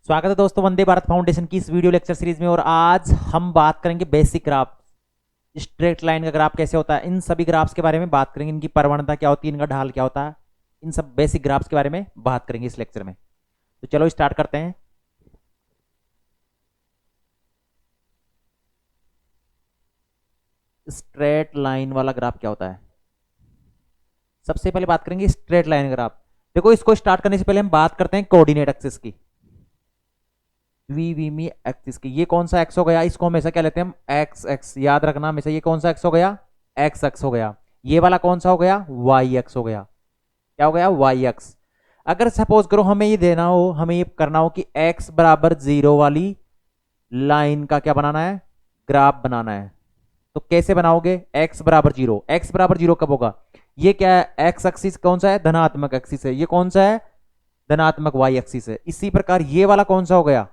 स्वागत है दोस्तों वंदे भारत फाउंडेशन की इस वीडियो लेक्चर सीरीज में। और आज हम बात करेंगे बेसिक ग्राफ। स्ट्रेट लाइन का ग्राफ कैसे होता है, इन सभी ग्राफ्स के बारे में बात करेंगे। इनकी प्रवणता क्या होती है, इनका ढाल क्या होता है, इन सब बेसिक ग्राफ्स के बारे में बात करेंगे इस लेक्चर में। तो चलो स्टार्ट करते हैं। स्ट्रेट लाइन वाला ग्राफ क्या होता है, सबसे पहले बात करेंगे स्ट्रेट लाइन ग्राफ। देखो, इसको स्टार्ट करने से पहले हम बात करते हैं कोऑर्डिनेट एक्सिस की, वी एक्सिस की। ये कौन सा एक्स हो गया, इसको हमेशा क्या लेते हैं हम, एक्स एक्स। याद रखना हमेशा, ये कौन सा एक्स हो गया, एक्स एक्स हो गया। ये वाला कौन सा हो गया, वाई एक्स हो गया। क्या हो गया, वाई एक्स। अगर सपोज करो हमें ये देना हो, हमें ये करना हो कि एक्स बराबर 0 वाली लाइन का क्या बनाना है, ग्राफ बनाना है। तो कैसे बनाओगे, एक्स बराबर 0। एक्स बराबर 0 कब होगा, ये क्या है, एक्स एक्सिस कौन सा है, धनात्मक एक्सिस है। ये कौन सा है, धनात्मक वाई एक्सिस है। इसी प्रकार ये वाला कौन सा हो गया,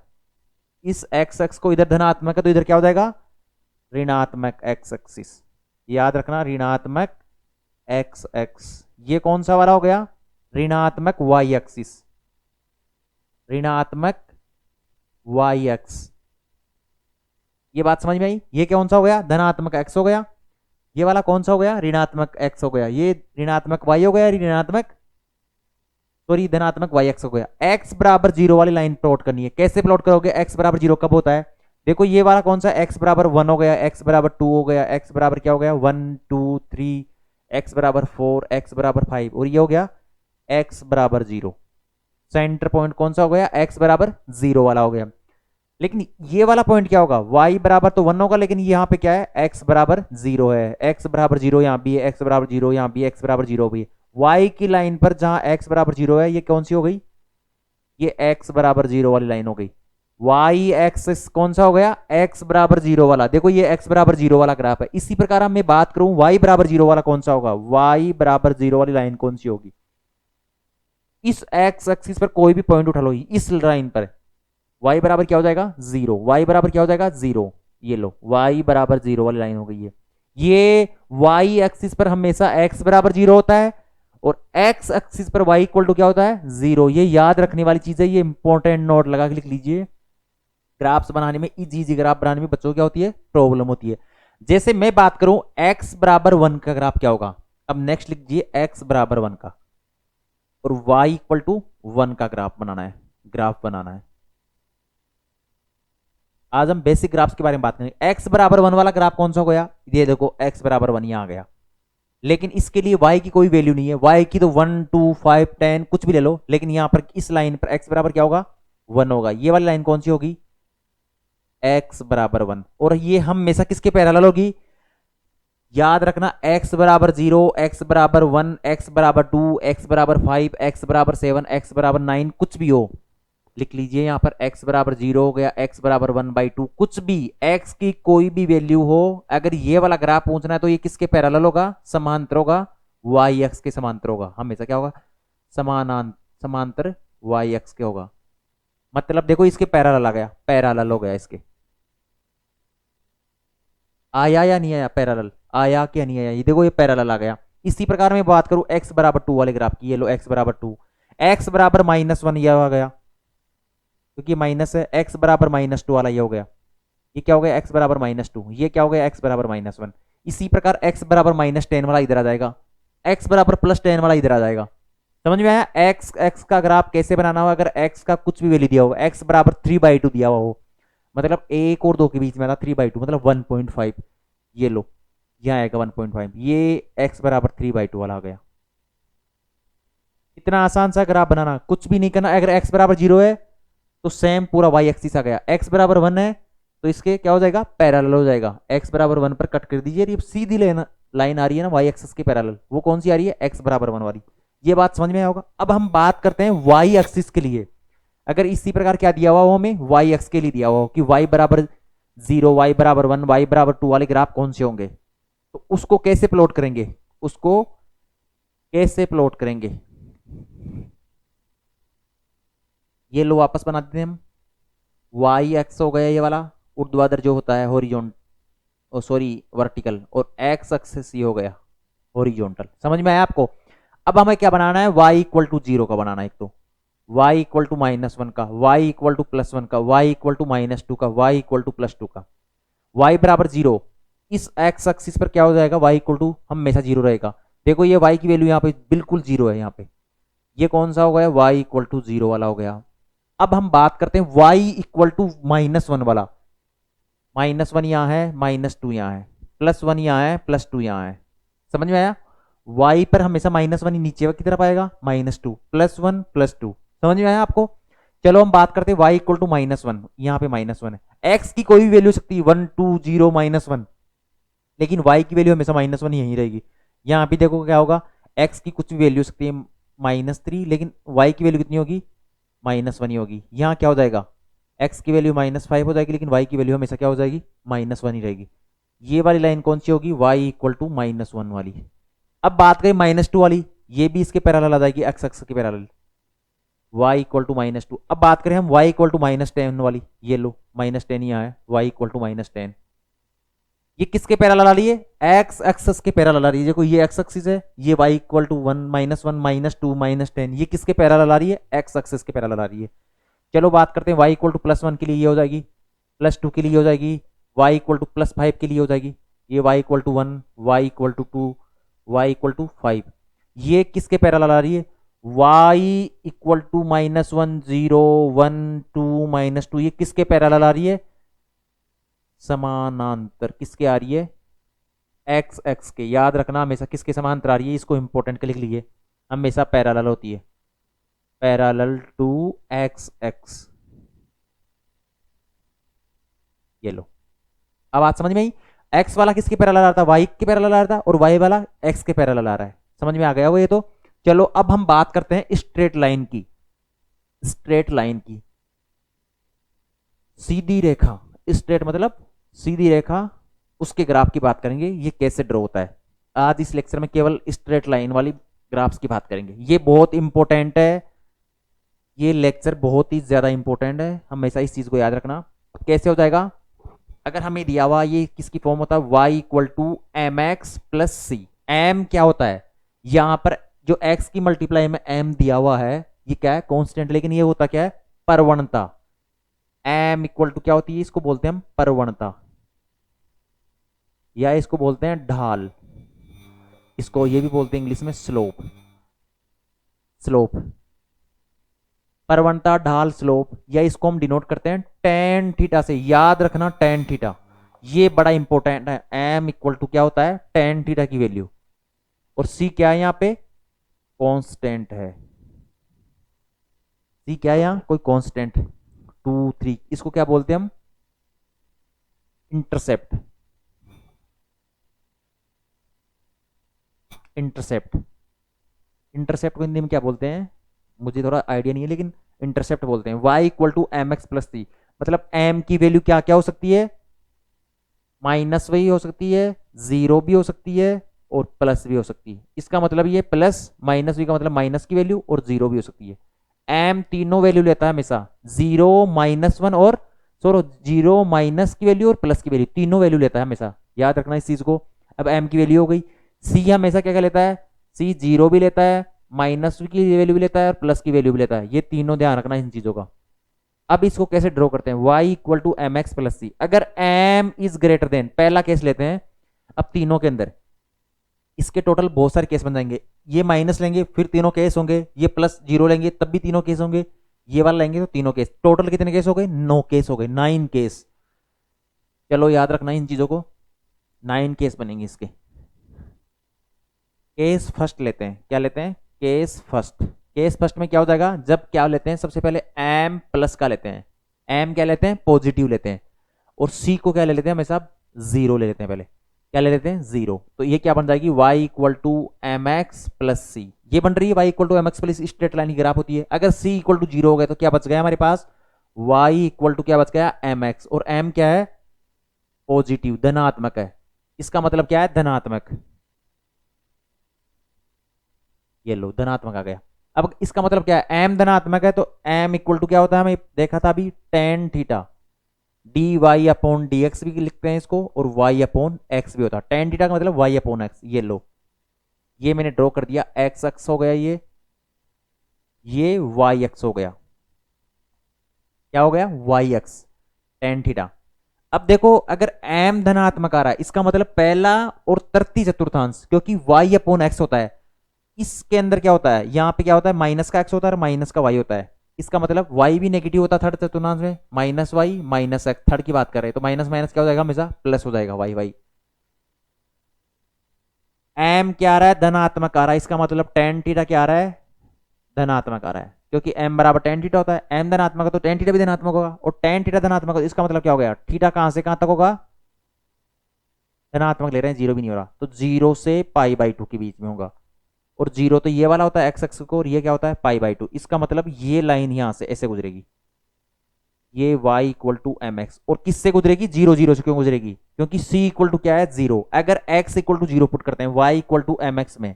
इस एक्स एक्स को इधर धनात्मक है तो इधर क्या हो जाएगा, ऋणात्मक एक्स एक्सिस। याद रखना, ऋणात्मक एक्स एक्स। ये कौन सा वाला हो गया, ऋणात्मक वाई एक्सिस, ऋणात्मक वाई एक्स। ये बात समझ में आई। ये कौन सा हो गया, धनात्मक एक्स हो गया। ये वाला कौन सा हो गया, ऋणात्मक एक्स हो गया। ये ऋणात्मक वाई हो गया, ऋणात्मक सॉरी धनात्मक वाई एक्स हो गया। एक्स बराबर 0 वाली लाइन प्लॉट करनी है। कैसे प्लॉट करोगे, एक्स बराबर 0 कब होता है, देखो ये वाला कौन सा, एक्स बराबर 1 हो गया, एक्स बराबर 2 हो गया, एक्स बराबर क्या हो गया, 1 2 3, एक्स बराबर 4, एक्स बराबर 5, और ये हो गया एक्स बराबर 0। सेंटर पॉइंट कौन सा हो गया, एक्स बराबर 0 वाला हो गया। लेकिन ये वाला पॉइंट क्या होगा, y बराबर तो 1 होगा, लेकिन यहाँ पे क्या है, x बराबर 0 है। x बराबर 0 यहाँ भी है, x बराबर 0 यहाँ भी, x बराबर 0 भी है। y की लाइन पर जहां x बराबर 0 है, ये कौन सी हो गई, ये x बराबर 0 वाली लाइन हो गई। y एक्सिस कौन सा हो गया, x बराबर 0 वाला। देखो ये x बराबर 0 वाला ग्राफ है। इसी प्रकार मैं बात करूं y बराबर 0 वाला कौन सा होगा, y बराबर 0 वाली लाइन कौन सी होगी, इस x एक्सिस पर कोई भी पॉइंट उठा लो, इस लाइन पर y बराबर क्या हो जाएगा, 0। y बराबर क्या हो जाएगा, 0। ये लो, y बराबर 0 वाली लाइन हो गई है। ये y एक्सिस पर हमेशा x बराबर 0 होता है, और x एक्सिस पर y इक्वल टू क्या होता है, 0। ये याद रखने वाली चीज है, ये इंपॉर्टेंट नोट लगा के लिख लीजिए। ग्राफ्स बनाने में, इजी ग्राफ बनाने में बच्चों क्या होती है, प्रॉब्लम होती है। जैसे मैं बात करूं x बराबर 1 का ग्राफ क्या होगा, अब नेक्स्ट लिख दीजिए x बराबर 1 का, और y इक्वल टू 1 का ग्राफ बनाना है, ग्राफ बनाना है। आज हम बेसिक ग्राफ्स के बारे में बात करेंगे। x बराबर 1 वाला ग्राफ कौन सा हो गया, ये देखो x बराबर 1 यहाँ आ गया। लेकिन इसके लिए y की कोई वैल्यू नहीं है, y की तो 1 2 5 10 कुछ भी ले लो, लेकिन यहाँ पर इस लाइन पर x बराबर क्या होगा, 1 होगा। ये वाली लाइन कौन सी होगी, x बराबर 1। और ये हमेशा किसके पैरेलल होगी, याद रखना, x बराबर 0, x बराबर 1, x बराबर 2, x बराबर 5, x बराबर 7, x बराबर 9, कुछ भी हो लिख लीजिए। यहाँ पर x बराबर 0 हो गया, x बराबर 1/2, कुछ भी x की कोई भी वैल्यू हो, अगर ये वाला ग्राफ पूछना है तो ये किसके पैरेलल होगा, समांतर होगा, y एक्स के समांतर होगा। हमेशा क्या होगा, समांतर y एक्स के होगा। मतलब देखो इसके पैरेलल आ गया, पैरेलल हो गया इसके। आया या नहीं आया, पैरेलल आया क्या नहीं आया, ये देखो ये पैरेलल आ गया। इसी प्रकार में बात करूं x बराबर 2 वाले ग्राफ की, ये लो x बराबर 2, x बराबर -1 ये आ गया, क्योंकि माइनस है। x बराबर -2 वाला ये हो गया, ये क्या हो गया, x बराबर -2, ये क्या हो गया, x बराबर -1। इसी प्रकार x बराबर -10 वाला इधर आ जाएगा, x बराबर +10 वाला इधर आ जाएगा। समझ में आया, x का ग्राफ कैसे बनाना हो, अगर x का कुछ भी वैल्यू दिया हो, x बराबर 3/2 दिया हुआ हो, मतलब 1 और 2 के बीच में था 3/2, मतलब 1.5, ये लो यहाँ आएगा 1.5, ये x बराबर 3/2 वाला आ गया। इतना आसान सा ग्राफ बनाना, कुछ भी नहीं करना। अगर x बराबर 0 है तो सेम पूरा y एक्सिस आ गया, x बराबर 1 है तो इसके क्या हो जाएगा, पैरेलल हो जाएगा। x बराबर 1 पर कट कर दीजिए, ये सीधी लाइन आ रही है ना y एक्सिस के पैरेलल, वो कौन सी आ रही है, x बराबर 1 वाली। ये बात समझ में आया होगा। अब हम बात करते हैं y एक्सिस के लिए। अगर इसी प्रकार क्या दिया हुआ हो हमें, y एक्स के लिए दिया हुआ हो कि y बराबर 0, y बराबर 1, y बराबर 2 वाले ग्राफ कौन से होंगे, तो उसको कैसे प्लॉट करेंगे, उसको कैसे प्लॉट करेंगे, ये लो वापस बना देते हैं हम। वाई एक्स हो गया ये वाला, ऊर्ध्वाधर जो होता है हॉरिजॉन्टल, ओ सॉरी वर्टिकल, और एक्स एक्सिस ये हो गया हॉरिजॉन्टल। समझ में आया आपको। अब हमें क्या बनाना है, y इक्वल टू 0 का बनाना है एक तो, वाई इक्वल टू -1 का, वाई इक्वल टू +1 का, वाई इक्वल टू -2 का, वाई इक्वल टू +2 का, वाई बराबर 0। इस एक्स एक्सिस पर क्या हो जाएगा, वाई इक्वल टू हमेशा 0 रहेगा। देखो ये वाई की वैल्यू यहाँ पे बिल्कुल 0 है, यहाँ पे ये कौन सा हो गया, वाई इक्वल टू 0 वाला हो गया। अब हम बात करते हैं वाई इक्वल टू -1 वाला। -1 यहाँ है, -2 यहाँ है, +1 यहाँ है, +2 यहाँ है। समझ में आया? y पर हमेशा -1 ही नीचे की तरफ आएगा, -2 +1 +2। समझ में आया आपको? चलो हम बात करते हैं y इक्वल टू -1, यहाँ पे -1 है। x की कोई भी वैल्यू सकती है 1 2 0 -1, लेकिन y की वैल्यू हमेशा -1 यही रहेगी। यहाँ पे देखो क्या होगा, x की कुछ भी वैल्यू सकती है -3, लेकिन y की वैल्यू कितनी होगी, -1 ही होगी। यहाँ क्या हो जाएगा, x की वैल्यू -5 हो जाएगी, लेकिन y की वैल्यू हमेशा क्या हो जाएगी, -1 ही रहेगी। ये वाली लाइन कौन सी होगी, y इक्वल टू -1 वाली। अब बात करें -2 वाली, ये भी इसके पैरेलल आ जाएगी, x एक्स के पैरेलल, y इक्वल टू -2। अब बात करें हम y इक्वल टू -10 वाली, ये लो -10 यहाँ है, y इक्वल टू -10। ये किसके पैरेलल आ रही है, x एक्सिस के पैरेलल आ रही है। देखो ये x एक्सिस है, ये y इक्वल टू 1 -1 -2 -10, ये किसके पैरेलल आ रही है, x एक्सिस के पैरेलल आ रही है। चलो बात करते हैं y इक्वल टू +1 के लिए ये हो जाएगी, +2 के लिए हो जाएगी, y इक्वल टू +5 के लिए हो जाएगी, ये y equal to 1, y equal to 2, y equal to 5। ये किसके पैरेलल आ रही है, y इक्वल टू -1 0 1 2 -2, ये किसके पैरेलल आ रही है, समानांतर। किसके आ रही है, एक्स एक्स के। याद रखना हमेशा किसके समांतर आ रही है, इसको इंपॉर्टेंट के लिख लीजिए, हमेशा पैरेलल होती है, पैरेलल टू एक्स एक्स। ये लो, अब बात समझ में आई। एक्स वाला किसके पैरेलल आ रहा था, वाई के पैरेलल आ रहा था, और वाई वाला एक्स के पैरेलल आ रहा है। समझ में आ गया वो ये तो। चलो अब हम बात करते हैं स्ट्रेट लाइन की, स्ट्रेट लाइन की, सीधी रेखा। स्ट्रेट मतलब सीधी रेखा, उसके ग्राफ की बात करेंगे, ये कैसे ड्रॉ होता है। आज इस लेक्चर में केवल स्ट्रेट लाइन वाली ग्राफ्स की बात करेंगे, ये बहुत इंपॉर्टेंट है, ये लेक्चर बहुत ही ज्यादा इंपॉर्टेंट है, हमेशा इस चीज को याद रखना। कैसे हो जाएगा, अगर हमें दिया हुआ ये किसकी फॉर्म होता है, y equal to mx plus C. m क्या होता है, यहां पर जो x की मल्टीप्लाई में m दिया हुआ है, ये क्या है, कांस्टेंट, लेकिन ये होता क्या है, परवणता। m इक्वल टू क्या होती है, इसको बोलते हैं हम परवणता, या इसको बोलते हैं ढाल, इसको ये भी बोलते हैं इंग्लिश में स्लोप। स्लोप, परवणता, ढाल, स्लोप, या इसको हम डिनोट करते हैं tan थीटा से। याद रखना tan थीटा, ये बड़ा इंपॉर्टेंट है। m इक्वल टू क्या होता है, tan थीटा की वैल्यू, और c क्या है यहाँ पे, कांस्टेंट है। c क्या है यहाँ, कोई कांस्टेंट, 2 3, इसको क्या बोलते हैं हम, इंटरसेप्ट। इंटरसेप्ट, इंटरसेप्ट को हिंदी में क्या बोलते हैं, मुझे थोड़ा आइडिया नहीं है, लेकिन इंटरसेप्ट बोलते हैं। y equal to M x plus c, मतलब m की वैल्यू क्या क्या हो सकती है, माइनस वही हो सकती है, 0 भी हो सकती है, और प्लस भी हो सकती है। इसका मतलब ये प्लस माइनस भी का मतलब माइनस की वैल्यू, और 0 भी हो सकती है। m तीनों वैल्यू लेता है हमेशा, 0 -1 और सॉरी 0 माइनस की वैल्यू और प्लस की वैल्यू, तीनों वैल्यू लेता है हमेशा। याद रखना इस चीज को। अब m की वैल्यू हो गई, c हमेशा क्या क्या लेता है, c 0 भी लेता है, माइनस की वैल्यू भी लेता है, और प्लस की वैल्यू भी लेता है। ये तीनों ध्यान रखना इन चीजों का। अब इसको कैसे ड्रॉ करते हैं, y equal to M x plus c. अगर m इज ग्रेटर देन, पहला केस लेते हैं। अब तीनों के अंदर इसके टोटल बहुत सारे केस बन जाएंगे, ये माइनस लेंगे फिर तीनों केस होंगे, ये प्लस 0 लेंगे तब भी तीनों केस होंगे, ये वाला लेंगे तो तीनों केस। टोटल कितने केस हो गए, 9 केस हो गए, 9 केस। चलो याद रखना इन चीजों को, 9 केस बनेंगे इसके। केस फर्स्ट लेते हैं, क्या लेते हैं, केस फर्स्ट। केस फर्स्ट में क्या हो जाएगा, जब क्या लेते हैं, सबसे पहले m प्लस का लेते हैं, m क्या लेते हैं, पॉजिटिव लेते हैं, और c को क्या ले लेते हैं, हमेशा 0 ले लेते हैं। पहले क्या ले लेते हैं, 0। तो ये क्या बन जाएगी, y equal to M x plus c, ये बन रही है y equal to M x plus, straight line की ग्राफ होती है। अगर c इक्वल टू 0 हो गया तो क्या बच गया हमारे पास, y इक्वल टू क्या बच गया, एम एक्स, और m क्या है, पॉजिटिव, धनात्मक है। इसका मतलब क्या है, धनात्मक, ये लो धनात्मक आ गया। अब इसका मतलब क्या है, m धनात्मक है तो m इक्वल टू क्या होता है, हमें देखा था अभी, tan theta, D Y upon D X भी लिखते हैं इसको, और y अपॉन एक्स भी होता है। tan थीटा का मतलब y अपॉन एक्स। ये लो, ये मैंने ड्रॉ कर दिया, x एक्स हो गया, ये वाई एक्स हो गया। क्या हो गया? Y X tan theta. अब देखो अगर m धनात्मक आ रहा है इसका मतलब पहला और तृतीय चतुर्थांश, क्योंकि y अपॉन x होता है, इसके अंदर क्या होता है, यहाँ पे क्या होता है, माइनस का x होता है और माइनस का y होता है। इसका मतलब y भी नेगेटिव होता है थर्ड चतुर्थांश में, minus Y minus X, third की बात कर रहे हैं तो माइनस माइनस क्या हो जाएगा, हमेशा प्लस हो जाएगा y। m क्या आ रहा है, धनात्मक आ रहा है, इसका मतलब टेन थीटा क्या आ रहा है, धनात्मक आ रहा है, क्योंकि m बराबर टेन थीटा होता है। m धनात्मक है तो टेन थीटा भी धनात्मक होगा, और टेन थीटा धनात्मक होगा, इसका मतलब क्या हो गया, थीटा कहां से कहां तक होगा, धनात्मक ले रहे हैं, जीरो भी नहीं हो रहा, तो जीरो से पाई बाई टू के बीच में होगा। और जीरो तो ये वाला होता है एक्स एक्स को, और ये क्या होता है, पाई बाई टू। इसका मतलब ये लाइन यहां से ऐसे गुजरेगी, ये y equal to M X, और किससे गुजरेगी, जीरो जीरो से। क्यों गुजरेगी, क्योंकि c इक्वल टू क्या है, जीरो। अगर x equal to zero put करते हैं y equal to M X में,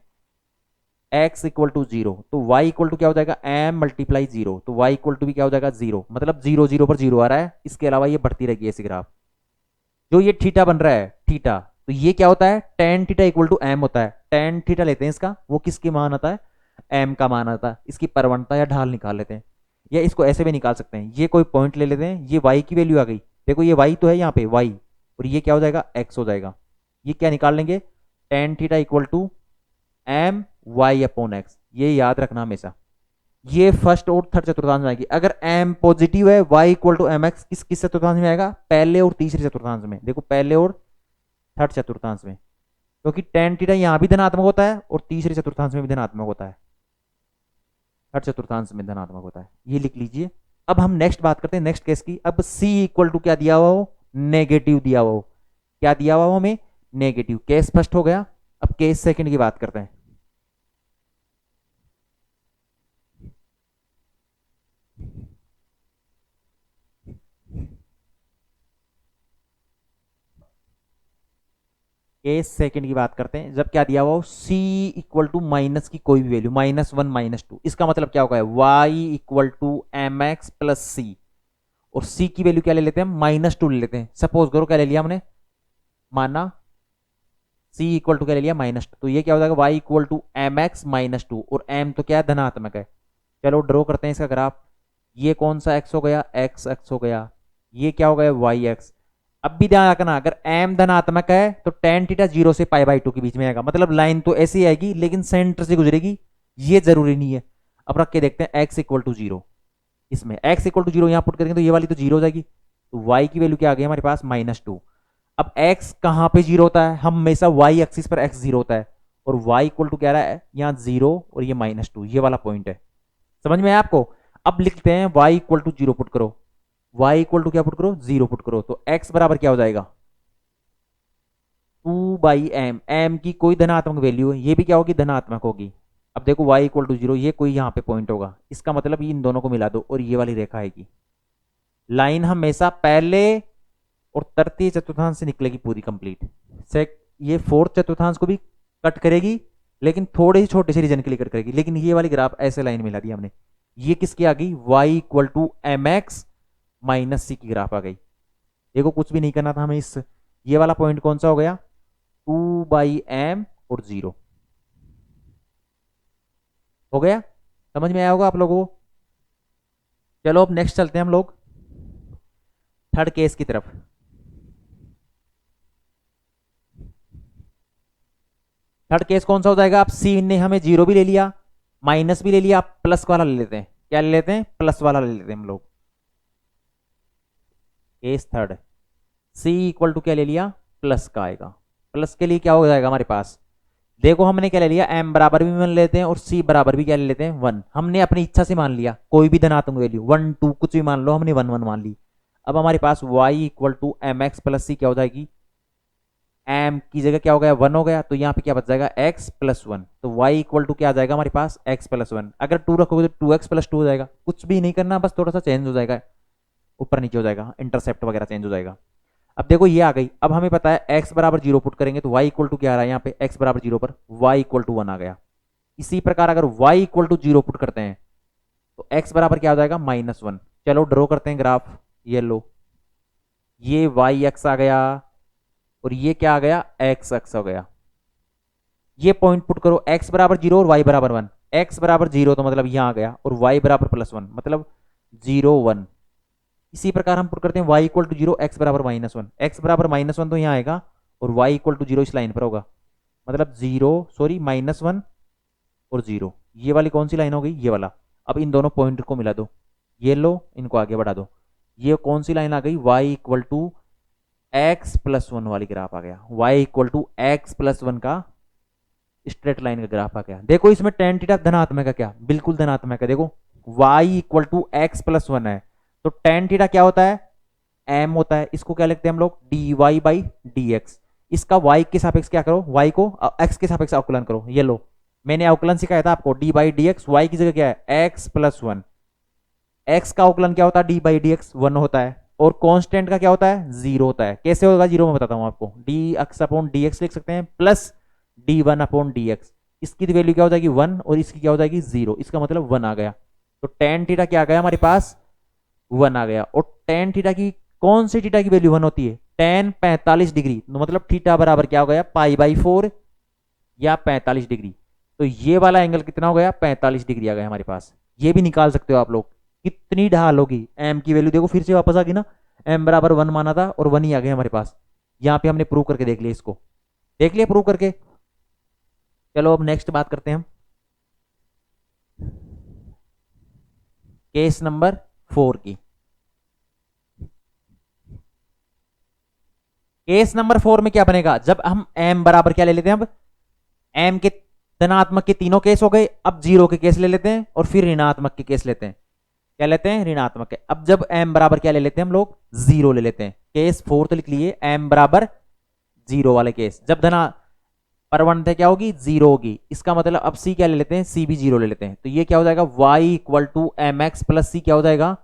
x इक्वल टू जीरो, तो y इक्वल टू क्या हो जाएगा, m मल्टीप्लाई जीरो, तो y इक्वल टू भी क्या हो जाएगा, जीरो। मतलब जीरो जीरो पर जीरो आ रहा है, इसके अलावा ये बढ़ती रहेगी ऐसे ग्राफ। जो ये थीटा बन रहा है, थीटा, तो ये क्या होता है, tan theta equal to M होता है। टेन थीटा लेते हैं इसका, वो किसके मान आता है, एम का मान आता है। इसकी परवणता या ढाल निकाल लेते हैं, या इसको ऐसे भी निकाल सकते हैं, ये कोई पॉइंट ले लेते हैं, ये वाई की वैल्यू आ गई, देखो ये वाई तो है यहाँ पे वाई, और ये क्या हो जाएगा, एक्स हो जाएगा। ये क्या निकाल लेंगे, tan theta equal to M Y upon X, ये याद रखना हमेशा। ये फर्स्ट और थर्ड चतुर्थांश में आएगी। अगर m पॉजिटिव है, y equal to M X किस किस चतुर्थांश में आएगा, पहले और तीसरे चतुर्थांश में। देखो पहले और थर्ड चतुर्थांश में, क्योंकि टेन थीटा यहां भी धनात्मक होता है और तीसरे चतुर्थांश में भी धनात्मक होता है, थर्ड चतुर्थांश में धनात्मक होता है, ये लिख लीजिए। अब हम नेक्स्ट बात करते हैं, नेक्स्ट केस की। अब c इक्वल टू क्या दिया हुआ हो, नेगेटिव दिया हुआ हो। क्या दिया हुआ हो हमें, नेगेटिव। केस फर्स्ट हो गया। अब केस सेकंड की बात करते हैं। केस सेकंड की बात करते हैं, जब क्या दिया हुआ हो, c इक्वल टू माइनस की कोई भी value, minus one minus two, इसका मतलब क्या होगा, y equal to M x plus c, और c की वैल्यू क्या ले लेते हैं, माइनस टू ले लेते हैं। सपोज करो क्या ले लिया हमने, माना c इक्वल टू क्या ले लिया, माइनस टू, तो ये क्या हो जाएगा, y equal to M x minus two, और m तो क्या है, धनात्मक है। चलो ड्रॉ करते हैं इसका ग्राफ। ये कौन सा x हो गया, x x हो गया, ये क्या हो गया, y x। अब भी ध्यान रखना, अगर m धनात्मक है तो टेन थीटा जीरो से पाई बाई टू के बीच में आएगा, मतलब लाइन तो ऐसी आएगी लेकिन सेंटर से गुजरेगी, ये जरूरी नहीं है। अब रख के देखते हैं x इक्वल टू जीरो, इसमें x इक्वल टू जीरो यहाँ पुट करेंगे तो ये वाली तो जीरो हो जाएगी, तो y की वैल्यू क्या आ गई हमारे पास, माइनस टू। अब x कहाँ पे जीरो होता है, हमेशा y एक्सिस पर x जीरो होता है, और y इक्वल टू क्या रहा है, यहाँ जीरो और ये माइनस टू, ये वाला पॉइंट है। समझ में आया आपको। अब लिखते हैं y equal to zero put करो, y इक्वल टू क्या पुट करो, जीरो पुट करो, तो x बराबर क्या हो जाएगा, टू बाई एम। एम की कोई धनात्मक वैल्यू है, ये भी क्या होगी, धनात्मक होगी। अब देखो y इक्वल टू जीरो, ये कोई यहाँ पे पॉइंट होगा, इसका मतलब इन दोनों को मिला दो और ये वाली रेखा आएगी। लाइन हमेशा पहले और तृतीय चतुर्थांश से निकलेगी पूरी कंप्लीट। सेक ये फोर्थ चतुर्थांश को भी कट करेगी, लेकिन थोड़े ही छोटे से रीजन के लिए कट करेगी। लेकिन ये वाली ग्राफ ऐसे लाइन मिला दी हमने, ये किसकी आ गई, y equal to M x minus c की ग्राफ आ गई। देखो कुछ भी नहीं करना था हमें, इस ये वाला पॉइंट कौन सा हो गया, टू बाई एम और जीरो हो गया। समझ में आया होगा आप लोगों को। चलो अब नेक्स्ट चलते हैं हम लोग थर्ड केस की तरफ। थर्ड केस कौन सा हो जाएगा, आप सी ने हमें जीरो भी ले लिया, माइनस भी ले लिया, आप प्लस वाला ले लेते हैं। क्या ले लेते हैं, प्लस वाला ले लेते हैं हम लोग। Case third, C equal to क्या ले लिया, प्लस का आएगा। प्लस के लिए क्या हो जाएगा हमारे पास, देखो हमने क्या ले लिया, m बराबर भी मान लेते हैं और c बराबर भी क्या ले लेते हैं, वन। हमने अपनी इच्छा से मान लिया, कोई भी धनात्मक वैल्यू, वन टू कुछ भी मान लो, हमने वन वन मान ली। अब हमारे पास y equal to M x plus c क्या हो जाएगी, m की जगह क्या हो गया, वन हो गया, तो यहाँ पे क्या बच जाएगा, x प्लस वन। तो y इक्वल टू क्या आ जाएगा हमारे पास, x प्लस वन। अगर टू रखोगे तो टू एक्स प्लस टू हो जाएगा। कुछ भी नहीं करना, बस थोड़ा सा चेंज हो जाएगा, ऊपर नीचे हो जाएगा, इंटरसेप्ट वगैरह चेंज हो जाएगा। अब देखो ये आ गई। अब हमें पता है x बराबर जीरो पुट करेंगे तो y इक्वल टू क्या आ रहा है, यहाँ पे x बराबर जीरो पर y इक्वल टू वन आ गया। इसी प्रकार अगर y equal to zero put करते हैं तो x बराबर क्या हो जाएगा, माइनस वन। चलो ड्रॉ करते हैं ग्राफ। ये लो, ये वाई एक्स आ गया और ये क्या आ गया, एक्स एक्स हो गया। ये पॉइंट पुट करो, x बराबर जीरो और y बराबर वन, x बराबर 0 तो मतलब यहाँ आ गया, और y बराबर +1 मतलब 0 1। इसी प्रकार हम पुट करते हैं y इक्वल टू 0, x बराबर -1, x बराबर -1 तो यहाँ आएगा, और y इक्वल टू 0 इस लाइन पर होगा, मतलब -1 और 0। ये वाली कौन सी लाइन हो गई, ये वाला। अब इन दोनों पॉइंट को मिला दो, ये लो, इनको आगे बढ़ा दो, ये कौन सी लाइन आ गई, y इक्वल टू x+1 वाली ग्राफ आ गया, y इक्वल टू x+1 का स्ट्रेट लाइन का ग्राफ आ गया। देखो इसमें tan थीटा धनात्मक है क्या, बिल्कुल धनात्मक है। देखो y इक्वल टू x+1 है, तो tan थीटा क्या होता है, m होता है। इसको क्या लिखते हैं हम लोग, dy/dx। इसका y के सापेक्ष क्या करो, y को x के सापेक्ष अवकलन करो। ये लो, मैंने अवकलन सिखाया था आपको, dy/dx, y की जगह क्या है x+1। x का अवकलन क्या होता है, dy/dx 1 होता है, और कांस्टेंट का क्या होता है, 0 होता है। कैसे होगा 0, मैं बताता हूं आपको, dx/dx लिख सकते हैं प्लस d1/dx। इसकी वैल्यू क्या हो जाएगी 1, और इसकी क्या हो जाएगी 0, इसका मतलब 1 आ गया। तो tan थीटा क्या आ गया हमारे पास, 1 आ गया। और tan थीटा की कौन सी थीटा की वैल्यू 1 होती है, tan 45 डिग्री, तो मतलब थीटा बराबर क्या हो गया, π/4 या 45 डिग्री। तो ये वाला एंगल कितना हो गया, 45 डिग्री आ गया हमारे पास। ये भी निकाल सकते हो आप लोग, कितनी ढाल होगी, m की वैल्यू देखो फिर से वापस आ गई ना, m बराबर 1 माना था और 1 ही आ गया हमारे पास। यहाँ पे हमने प्रूव करके देख लिया, इसको देख लिया प्रूव करके। चलो अब नेक्स्ट बात करते हैं हम केस नंबर 4 की। केस नंबर 4 में क्या बनेगा, जब हम m बराबर क्या ले लेते हैं, अब m के धनात्मक के तीनों केस हो गए, अब 0 के केस ले लेते हैं, और फिर ऋणात्मक के केस लेते हैं। क्या लेते हैं, ऋणात्मक के। अब जब m बराबर क्या ले लेते हैं हम लोग, 0 ले लेते हैं। केस 4 तो लिख लिए, m बराबर 0 वाले केस। जब धना परवणता क्या होगी, 0 होगी। इसका मतलब अब c क्या ले लेते हैं, c भी 0 ले लेते हैं। तो ये क्या हो जाएगा, y equal to mx plus c क्या हो जाएगा,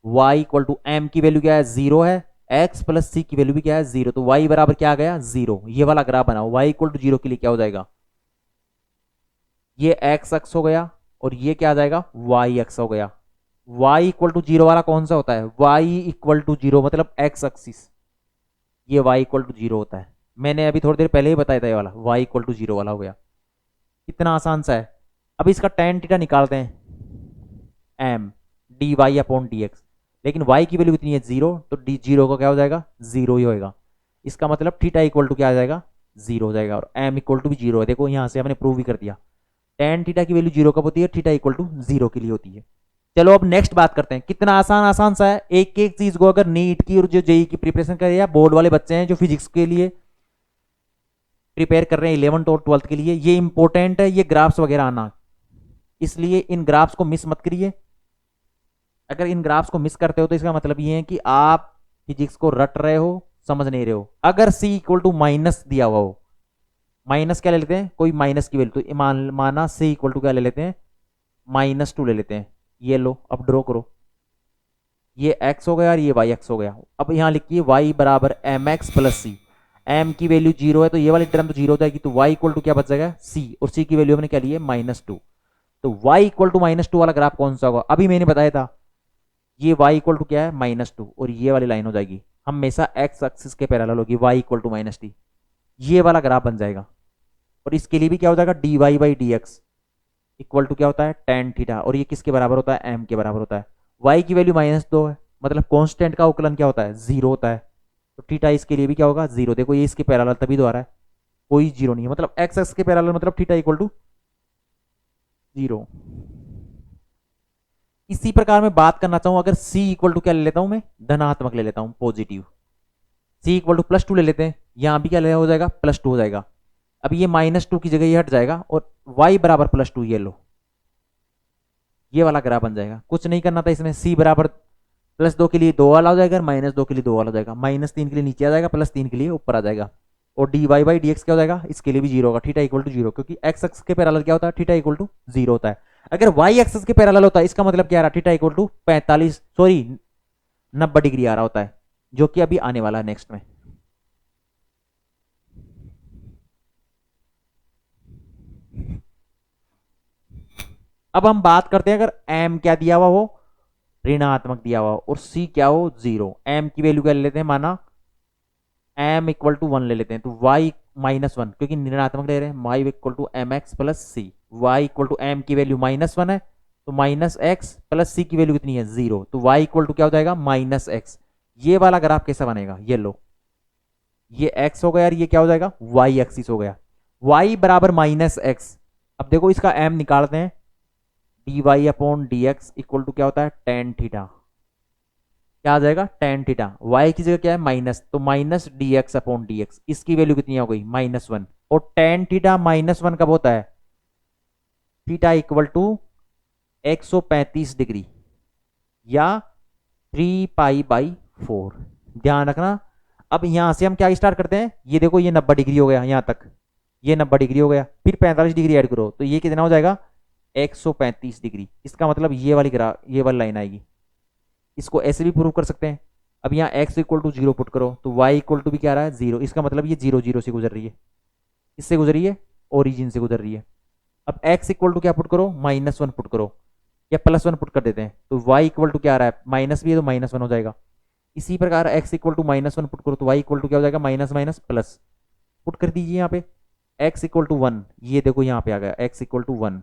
y इक्वल टू m की वैल्यू क्या है, 0 है, x प्लस c की वैल्यू भी क्या है, 0। तो y बराबर क्या आ गया, 0। ये वाला ग्राफ बनाओ, y इक्वल टू 0 के लिए क्या हो जाएगा, ये x अक्ष हो गया, और ये क्या आ जाएगा, y अक्ष हो गया। y इक्वल टू 0 वाला कौन सा होता है, y इक्वल टू 0 मतलब x एक्सिस, ये y इक्वल टू 0 होता है। मैंने अभी थोड़ी देर पहले ही बताया था, ये वाला y इक्वल टू 0 वाला हो गया। कितना आसान सा है। अब इसका tan थीटा निकालते हैं, m dy/dx, लेकिन y की वैल्यू कितनी है, 0, तो d 0 का क्या हो जाएगा, 0 ही होएगा। इसका मतलब थीटा इक्वल टू क्या आ जाएगा, 0 हो जाएगा, और m इक्वल टू भी 0 है। देखो यहाँ से हमने प्रूव भी कर दिया, tan थीटा की वैल्यू 0 कब होती है, थीटा इक्वल टू 0 के लिए होती है। चलो अब नेक्स्ट बात करते हैं, कितना आसान आसान सा है। एक एक चीज को अगर नीट की और जो जेई की प्रिपरेशन कर रहे हैं, बोर्ड वाले बच्चे हैं जो फिजिक्स के लिए प्रिपेयर कर रहे हैं 11th और 12th के लिए, ये इंपॉर्टेंट है, ये ग्राफ्स वगैरह आना, इसलिए इन ग्राफ्स को मिस मत करिए। अगर इन ग्राफ्स को मिस करते हो तो इसका मतलब ये है कि आप फिजिक्स को रट रहे हो, समझ नहीं रहे हो। अगर c इक्वल टू माइनस दिया हुआ हो, माइनस क्या ले लेते हैं, कोई माइनस की वैल्यू, तो माना c इक्वल टू क्या ले लेते हैं, -2 ले लेते हैं। ये लो, अब ड्रॉ करो, ये x हो गया और ये y x हो गया। अब यहाँ लिखिए y बराबर mx प्लस c, m की वैल्यू 0 है तो ये वाली टर्म तो 0 हो जाएगी, तो y इक्वल टू क्या बच जाएगा, c, और c की वैल्यू हमने क्या ली है, -2। तो y इक्वल टू -2 वाला ग्राफ कौन सा होगा, अभी मैंने बताया था, ये y इक्वल टू क्या है, -2, और ये वाली लाइन हो जाएगी हमेशा x एक्सिस के पैरेलल होगी, y इक्वल टू -t, ये वाला ग्राफ बन जाएगा। और इसके लिए भी क्या हो जाएगा, dy/dx इक्वल टू क्या होता है, tan थीटा, और ये किसके बराबर होता है, m के बराबर होता है। y की वैल्यू -2 है, मतलब कांस्टेंट का अवकलन क्या होता है, 0 होता है, तो थीटा इसके लिए भी क्या होगा, 0। देखो ये इसके पैरेलल तभी तो आ रहा है, कोई 0 नहीं है, मतलब x एक्सिस के पैरेलल, मतलब थीटा इक्वल टू 0। इसी प्रकार मैं बात करना चाहूं, अगर c इक्वल टू क्या ले लेता हूं मैं, धनात्मक ले लेता हूं, पॉजिटिव, c इक्वल टू +2 ले लेते हैं, यहां भी क्या ले हो जाएगा, +2 हो जाएगा। अब ये -2 की जगह ये हट जाएगा, और y बराबर +2, ये लो, ये वाला ग्राफ बन जाएगा। कुछ नहीं करना था इसमें, c बराबर +2 के लिए 2 वाला हो जाएगा, -2 के लिए 2 वाला हो जाएगा, -3 के लिए नीचे आ जाएगा, +3 के लिए ऊपर आ जाएगा, और dy/dx क्या हो जाएगा, इसके लिए भी 0 होगा, थीटा इक्वल टू 0, क्योंकि x एक्सिस के पैरेलल क्या होता है, थीटा इक्वल टू 0 होता है। अगर y एक्सिस के पैरेलल होता है, इसका मतलब क्या आ रहा है, थीटा इक्वल टू 90 डिग्री आ रहा होता है, जो कि अभी आने वाला है नेक्स्ट में। अब हम बात करते हैं, अगर m क्या दिया हुआ हो, ऋणात्मक दिया हुआ हो, और c क्या हो, 0, m की वैल्यू क्या ले लेते हैं, माना m इक्वल टू 1 ले लेते हैं, तो y -1, क्योंकि ऋणात्मक ले रहे हैं, y equal to mx plus c, y equal to M की वैल्यू -1 है, तो माइनस एक्स प्लस सी की वैल्यू कितनी है 0, तो y इक्वल टू क्या हो जाएगा -x। ये वाला ग्राफ कैसा बनेगा, ये लो, ये x हो गया और ये क्या हो जाएगा y एक्सिस हो गया, y बराबर -x। अब देखो इसका m निकालते हैं, dy upon dx equal to क्या होता है tan थीटा, क्या आ जाएगा tan थीटा, y की जगह क्या है माइनस, तो माइनस dx अपॉन dx, इसकी वैल्यू कितनी हो गई -1, और tan थीटा -1 कब होता है, थीटा इक्वल टू 135 डिग्री या 3π/4। ध्यान रखना। अब यहां से हम क्या स्टार्ट करते हैं, ये देखो ये 90 डिग्री हो गया यहां तक, ये 90 डिग्री हो गया, फिर 45 डिग्री ऐड करो तो ये कितना हो जाएगा 135 डिग्री। इसका मतलब ये वाली ये वाली लाइन आएगी। इसको ऐसे भी प्रूव कर सकते हैं। अब यहाँ x इक्वल टू 0 पुट करो तो y इक्वल टू भी क्या आ रहा है 0, इसका मतलब ये 0 0 से गुजर रही है, इससे गुजर रही है, ओरिजिन से गुजर रही है। अब x इक्वल टू क्या पुट करो -1 पुट करो या +1 पुट कर देते हैं, तो y इक्वल टू क्या आ रहा है माइनस भी है तो -1 हो जाएगा। इसी प्रकार x इक्वल टू -1 पुट करो तो y इक्वल टू क्या हो जाएगा माइनस माइनस प्लस, पुट कर दीजिए यहाँ पे x इक्वल टू 1, ये देखो यहाँ पे आ गया x इक्वल टू 1,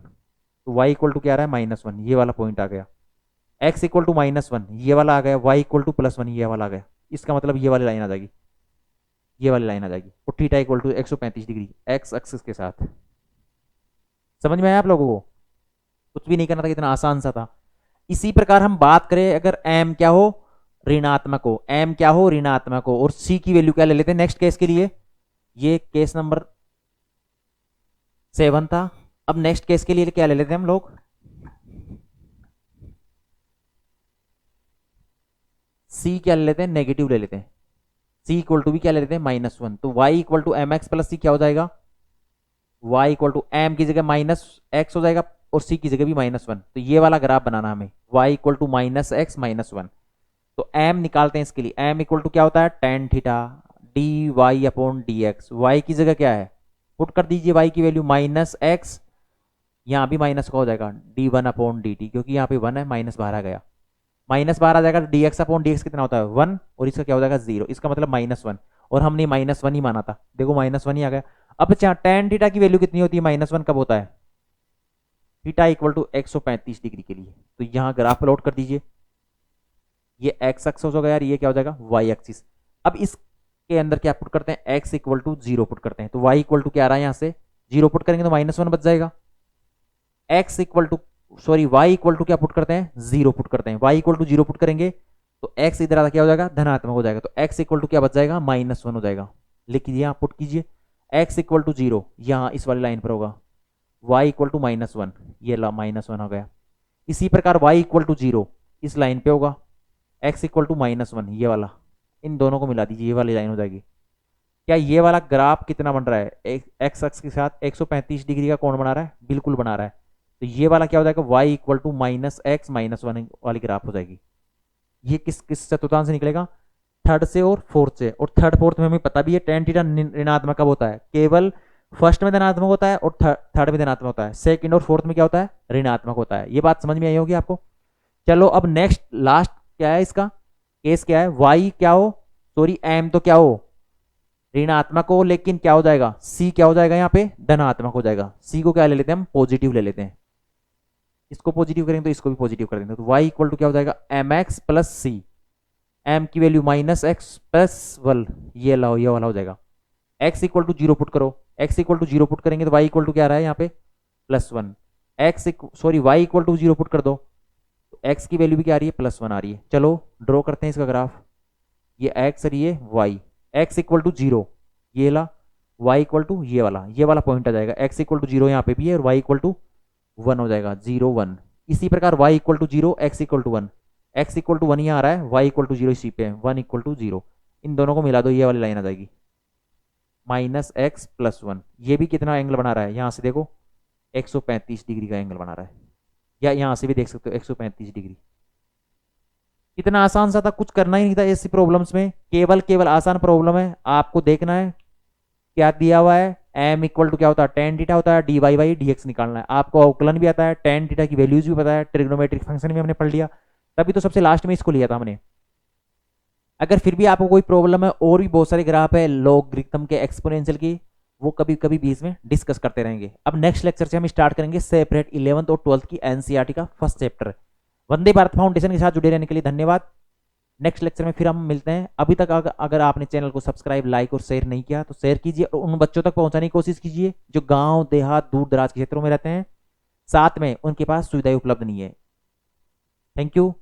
तो y इक्वल टू क्या आ रहा है -1, ये वाला पॉइंट आ गया। x इक्वल टू -1 ये वाला आ गया, y इक्वल टू +1 ये वाला आ गया। इसका मतलब ये वाली लाइन आ जाएगी, ये वाली लाइन आ जाएगी, और theta equal to 135 degree x axis के साथ। समझ में आया आप लोगों को, कुछ भी नहीं करना था, कितना आसान सा था। इसी प्रकार हम बात करें अगर m क्या हो ऋणात्मक हो, m क्या हो ऋणात्मक हो, और c की वैल्यू क्या ले लेते हैं नेक्स्ट केस के लिए, ये केस नंबर 7 था। अब नेक्स्ट केस के लिए क्या ले लेते हैं हम लोग, c क्या ले लेते हैं नेगेटिव ले लेते हैं, c इक्वल टू भी क्या ले लेते हैं -1, तो y equal to M x plus c क्या हो जाएगा, y इक्वल टू एम की जगह -x हो जाएगा और c की जगह भी -1। तो ये वाला ग्राफ बनाना हमें, y इक्वल टू -x -1, तो m निकालते हैं इसके लिए, m इक्वल टू क्या होता है tan theta dy upon dx, y की जगह क्या है पुट कर दीजिए y की वैल्यू -x, यहाँ भी माइनस का हो जाएगा d1 अपॉन dt, क्योंकि यहाँ पे 1 है माइनस बाहर आ गया, माइनस बाहर आ जाएगा, dx अपॉन dx कितना होता है 1, और इसका क्या हो जाएगा 0, इसका मतलब -1, और हमने -1 ही माना था, देखो -1 ही आ गया। अब tan थीटा की वैल्यू कितनी होती है -1 कब होता है, थीटा इक्वल टू 135 डिग्री के लिए, तो यहाँ ग्राफ प्लॉट कर दीजिए, ये x एक्सिस हो गया यार, ये क्या हो जाएगा y एक्सिस। अब इसके अंदर क्या पुट करते हैं x इक्वल टू 0 पुट करते हैं, तो y इक्वल टू क्या आ रहा है यहाँ से 0 पुट करेंगे तो -1 बच जाएगा, x equal to sorry y equal to क्या पुट करते हैं 0 पुट करते हैं, y इक्वल टू 0 पुट करेंगे तो x इधर आता क्या हो जाएगा धनात्मक हो जाएगा, तो x इक्वल टू क्या बच जाएगा -1 हो जाएगा। लिख यहाँ पुट कीजिए x इक्वल टू 0, यहाँ इस वाली लाइन पर होगा, y इक्वल टू -1, ये ला -1 हो गया। इसी प्रकार y इक्वल टू 0 इस लाइन पे होगा, x इक्वल टू -1 ये वाला, इन दोनों को मिला दीजिए, ये वाली लाइन हो जाएगी। क्या ये वाला ग्राफ कितना बन रहा है x अक्ष के साथ 135 डिग्री का कोण बना रहा है, बिल्कुल बना रहा है। तो ये वाला क्या हो जाएगा y इक्वल टू -x -1 वाली ग्राफ हो जाएगी। ये किस चतुर्थांश से निकलेगा, थर्ड से और फोर्थ से, और थर्ड फोर्थ में हमें पता भी है tan थीटा ऋणात्मक कब होता है, केवल फर्स्ट में धनात्मक होता है और थर्ड में धनात्मक होता है, सेकंड और फोर्थ में क्या होता है ऋणात्मक होता है। ये बात समझ में आई होगी आपको। चलो अब नेक्स्ट लास्ट क्या है, इसका केस क्या है, y क्या हो सॉरी m तो क्या हो ऋणात्मक हो, लेकिन क्या हो जाएगा c क्या हो जाएगा यहाँ पे धनात्मक हो जाएगा। c को क्या ले लेते हैं हम पॉजिटिव ले लेते हैं, इसको पॉजिटिव करेंगे तो इसको भी पॉजिटिव कर देंगे, तो y इक्वल टू क्या हो जाएगा mx प्लस सी, m की वैल्यू -x प्लस 1 ये लाओ, ये वाला हो जाएगा। x इक्वल टू 0 पुट करो, x इक्वल टू 0 पुट करेंगे तो y इक्वल टू क्या आ रहा है यहाँ पे +1, y इक्वल टू 0 पुट कर दो तो x की वैल्यू भी क्या आ रही है +1 आ रही है। चलो ड्रॉ करते हैं इसका ग्राफ, ये x और ये y, x इक्वल टू 0 ये ला, y इक्वल टू ये वाला पॉइंट आ जाएगा, x इक्वल टू 0 यहाँ पे भी है और y इक्वल टू 1 हो जाएगा 0 1। इसी प्रकार y equal to 0 x equal to 1, x equal to 1 यहाँ आ रहा है, y इक्वल टू 0 इसी पे है 1 इक्वल टू 0, इन दोनों को मिला दो ये वाली लाइन आ जाएगी -x प्लस 1। ये भी कितना एंगल बना रहा है, यहाँ से देखो 135 डिग्री का एंगल बना रहा है, या यहाँ से भी देख सकते हो 135 डिग्री। कितना आसान सा था, कुछ करना ही नहीं था ऐसी प्रॉब्लम्स में, केवल आसान प्रॉब्लम है। आपको देखना है क्या दिया हुआ है, m इक्वल टू क्या होता है tan थीटा होता है, dy/dx निकालना है। आपको अवकलन भी आता है, tan थीटा की वैल्यूज भी पता है, ट्रिग्नोमेट्रिक फंक्शन भी हमने पढ़ लिया, तभी तो सबसे लास्ट में इसको लिया था हमने। अगर फिर भी आपको कोई प्रॉब्लम है, और भी बहुत सारे ग्राफ है लॉगरिथम के एक्सपोनेंशियल की, वो कभी कभी बीच में डिस्कस करते रहेंगे। अब नेक्स्ट लेक्चर से हम स्टार्ट करेंगे सेपरेट 11th और 12th की एनसीईआरटी का first chapter. Vande Bharat foundation के साथ जुड़े रहने के लिए धन्यवाद। नेक्स्ट लेक्चर में फिर हम मिलते हैं। अभी तक अगर आपने चैनल को सब्सक्राइब, लाइक और शेयर नहीं किया तो शेयर कीजिए और उन बच्चों तक पहुंचाने की कोशिश कीजिए जो गांव देहात दूर दराज के क्षेत्रों में रहते हैं, साथ में उनके पास सुविधाएं उपलब्ध नहीं है। Thank you.